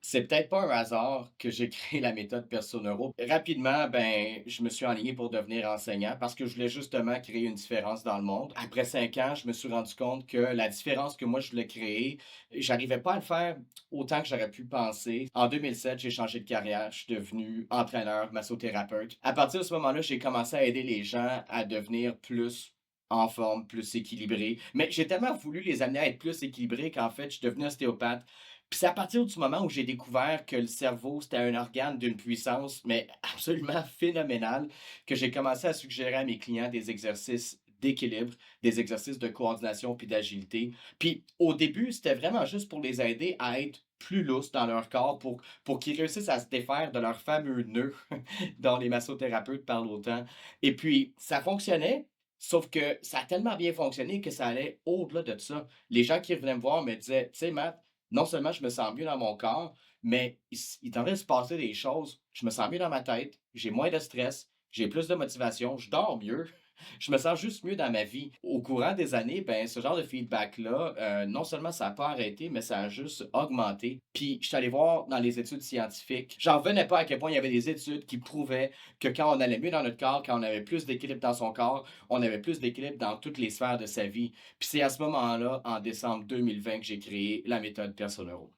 C'est peut-être pas un hasard que j'ai créé la méthode Perso Neuro. Rapidement, ben, je me suis enligné pour devenir enseignant parce que je voulais justement créer une différence dans le monde. Après 5 ans, je me suis rendu compte que la différence que moi je voulais créer, j'arrivais pas à le faire autant que j'aurais pu penser. En 2007, j'ai changé de carrière. Je suis devenu entraîneur, massothérapeute. À partir de ce moment-là, j'ai commencé à aider les gens à devenir plus en forme, plus équilibrés. Mais j'ai tellement voulu les amener à être plus équilibrés qu'en fait, je suis devenu ostéopathe. Puis c'est à partir du moment où j'ai découvert que le cerveau, c'était un organe d'une puissance, mais absolument phénoménale, que j'ai commencé à suggérer à mes clients des exercices d'équilibre, des exercices de coordination puis d'agilité. Puis au début, c'était vraiment juste pour les aider à être plus lousses dans leur corps pour qu'ils réussissent à se défaire de leur fameux nœud dont les massothérapeutes parlent autant. Et puis, ça fonctionnait, sauf que ça a tellement bien fonctionné que ça allait au-delà de ça. Les gens qui venaient me voir me disaient, tu sais, Matt, non seulement je me sens mieux dans mon corps, mais il est en train de se passer des choses. Je me sens mieux dans ma tête, j'ai moins de stress, j'ai plus de motivation, je dors mieux, je me sens juste mieux dans ma vie. Au courant des années, ben, ce genre de feedback-là, non seulement ça n'a pas arrêté, mais ça a juste augmenté. Puis, je suis allé voir dans les études scientifiques. J'en revenais pas à quel point il y avait des études qui prouvaient que quand on allait mieux dans notre corps, quand on avait plus d'équilibre dans son corps, on avait plus d'équilibre dans toutes les sphères de sa vie. Puis c'est à ce moment-là, en décembre 2020, que j'ai créé la méthode Personnero.